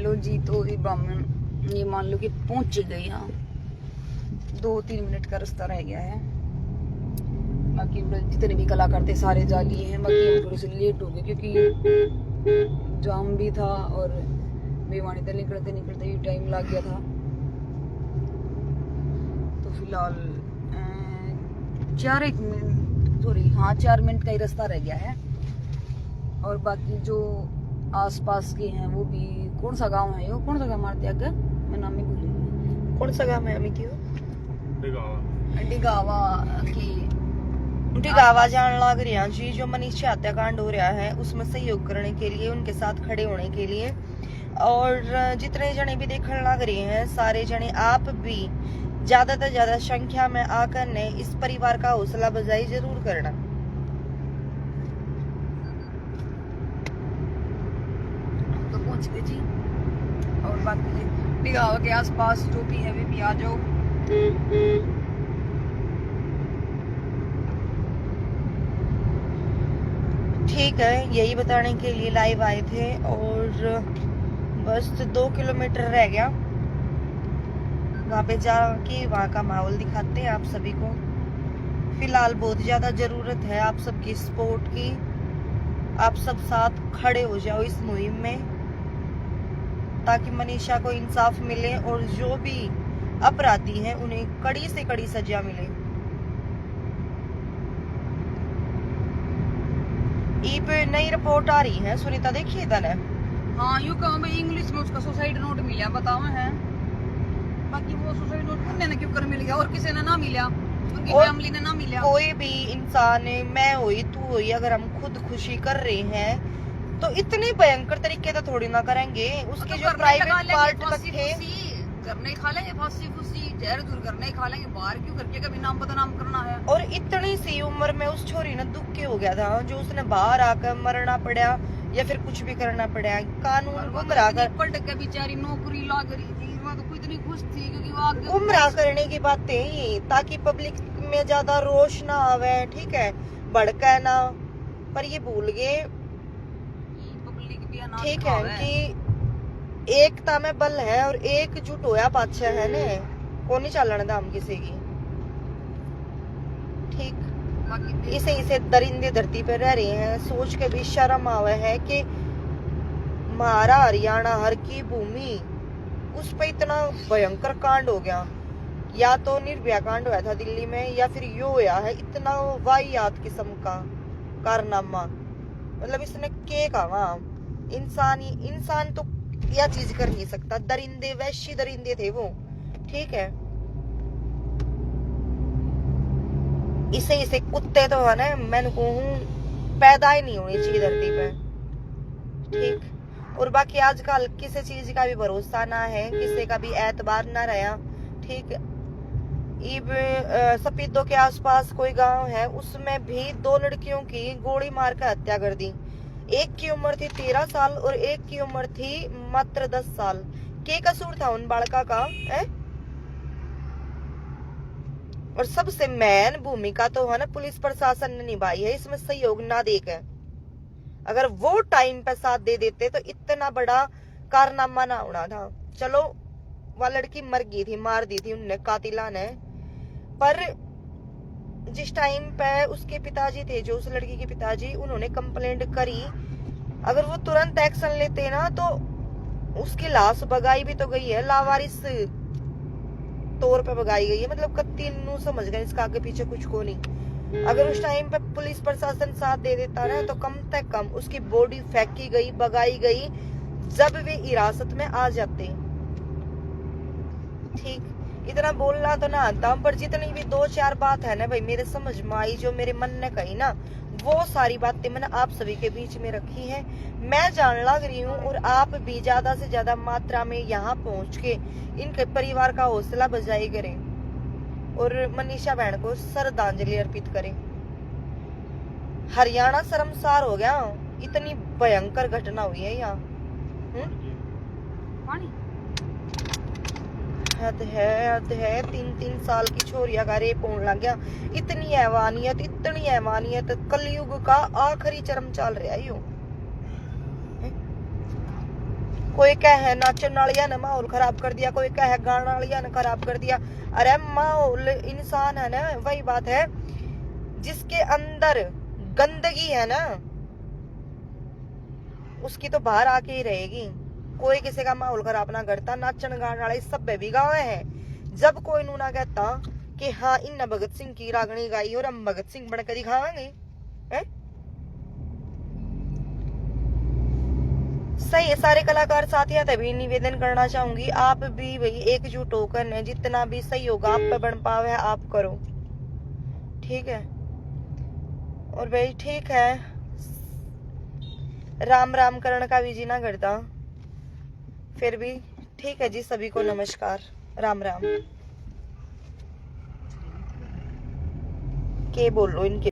Hello जी। तो ये ब्राह्मण ये मान लो कि पहुंच गए यहाँ। 2-3 मिनट का रास्ता रह गया है। बाकी जितने भी कलाकार थे सारे जा लिए हैं। बाकी हम थोड़े से लेट हो गए क्योंकि जाम भी था और भिवानी तक निकलते निकलते भी टाइम लग गया था। तो फिलहाल 4 मिनट का ही रास्ता रह गया है। और बाकी जो आसपास के हैं वो भी। कौन सा गांव है यो? कौन सा गांव मारते आगे? मैं नाम ही भूल गई। कौन सा गांव है अमित? डिगावा की डिगावा जान लग रहा जी। जो मनीषा हत्याकांड हो रहा है उसमें सहयोग करने के लिए, उनके साथ खड़े होने के लिए। और जितने जने भी देखने लग रहे हैं सारे जने आप भी ज्यादा से ज्यादा संख्या में आकर ने इस परिवार का हौसला अफजाई जरूर करना। तो पहुंच गए जी। और बाकी डिगावा के आसपास जो भी है वे भी आ जाओ। ठीक है, यही बताने के लिए लाइव आए थे। और बस 2 किलोमीटर रह गया, वहां पे जाके वहां का माहौल दिखाते हैं आप सभी को। फिलहाल बहुत ज्यादा जरूरत है आप सबकी सपोर्ट की। आप सब साथ खड़े हो जाओ इस मुहिम में, ताकि मनीषा को इंसाफ मिले और जो भी अपराधी हैं उन्हें कड़ी से कड़ी सजा मिले। पे नई रिपोर्ट आ रही है सुनीता, देखिए इधर है। हाँ यूं कहो मैं इंग्लिश में उसका सुसाइड नोट मिला बताओ है। बाकी वो सुसाइड नोट किसने ने क्यों कर मिल गया और किसी ने ना मिला, उनकी फैमिली ने ना मिला। कोई भी इंसान, मैं हुई तू हुई, अगर हम खुद खुशी कर रहे हैं तो इतने भयंकर तरीके से थोड़ी ना करेंगे। उसके जो प्राइवेट पार्ट तक थे घर नहीं खा लेंगे, फांसी फूसी जहर दूर घर नहीं खा लेंगे, बाहर क्यों करके कभी नाम बदनाम करना है। और इतनी सी उम्र में उस छोरी ने दुख के हो गया था जो उसने बाहर आकर मरना पड़ा या फिर कुछ भी करना पड़ा। कानून गुमराह कर पलट के बेचारी नौकरी लग रही थी, वो तो इतनी खुश थी क्योंकि वो आगे गुमराह करने की बातें ताकि पब्लिक में ज्यादा रोष ना आवे, ठीक है, भड़का ना। पर ये भूल गए पब्लिक भी, ठीक है, कि एकता में बल है और एकजुट होया पाछा है ने को नहीं चलन दाम किसी की। ठीक, इसे दरिंदे धरती पर रह रहे हैं, सोच के भी शर्म आवे है कि हमारा हरियाणा हर की भूमि उस पे इतना भयंकर कांड हो गया। या तो निर्भया कांड हुआ था दिल्ली में, या फिर यो हुआ है इतना वाहियात किस्म का कारनामा। मतलब इसने के कहा इंसान तो यह चीज कर नहीं सकता। दरिंदे, वैश्य दरिंदे थे वो, ठीक है। इसे कुत्ते तो है ना, मैं कहूँ पैदा ही नहीं होनी चाहिए धरती पे, ठीक। और बाकी आजकल किसी चीज का भी भरोसा ना है, किसी का भी एतबार ना रहा, ठीक। सपीदों के आसपास कोई गांव है, उसमें भी 2 लड़कियों की गोली मार कर हत्या कर दी। एक की उम्र थी 13 साल और एक की उम्र थी मात्र 10 साल। क्या कसूर था उन बालका का है? और सबसे मेन भूमिका तो है ना पुलिस प्रशासन ने निभाई है इसमें सहयोग ना देकर। अगर वो टाइम पे साथ दे देते तो इतना बड़ा कारनामा ना होना था। चलो वह लड़की मर गई थी, मार दी थी उनने, कातिला ने। पर जिस टाइम पे उसके पिताजी थे, जो उस लड़की के पिताजी, उन्होंने कंप्लेंट करी, अगर वो तुरंत एक्शन लेते ना तो उसकी लाश बगाई भी तो गई है, लावारिस तौर पे बगाई गई है। मतलब कत्ती नू समझ गए, इसका आगे पीछे कुछ को नहीं। अगर उस टाइम पे पुलिस प्रशासन साथ दे देता ना तो कम से कम उसकी बॉडी फेंकी गई, बगाई गई, जब वे हिरासत में आ जाते, ठीक। इतना बोलना तो ना आता, पर जितनी भी 2-4 बात है ना भाई मेरे समझ में आई, जो मेरे मन ने कही ना, वो सारी बातें मैंने आप सभी के बीच में रखी हैं। मैं जान लग रही हूँ और आप भी ज्यादा से ज्यादा मात्रा में यहाँ पहुँच के इनके परिवार का हौसला अफजाई करें और मनीषा बहन को श्रद्धांजलि अर्पित करें। हरियाणा शर्मसार हो गया, इतनी भयंकर घटना हुई है यहाँ। हद है 3-3 साल की छोरिया का रेप होने लग गया। इतनी हैवानियत कलयुग का आखिरी चरम चल रहा है। कोई कहे नाचन वालिया ने माहौल खराब कर दिया, कोई कहे गाना वालिया ने खराब कर दिया। अरे माहौल इंसान है ना, वही बात है, जिसके अंदर गंदगी है ना उसकी तो बाहर आके ही रहेगी। कोई किसी का माहौल खराब ना करता। नाचन गाने वाले सब भी गाँव हैं। जब कोई नू ना कहता कि हाँ इन भगत सिंह की रागनी गाई और हम भगत सिंह बनकर दिखाएंगे, हैं? सही है। सारे कलाकार साथियों तभी निवेदन करना चाहूंगी, आप भी भाई एकजुट होकर जितना भी सही होगा आप पे बन पावे आप करो, ठीक है। और भाई ठीक है, राम राम करण का भी जी ना करता, फिर भी ठीक है जी। सभी को नमस्कार, राम राम। के बोल लो इनके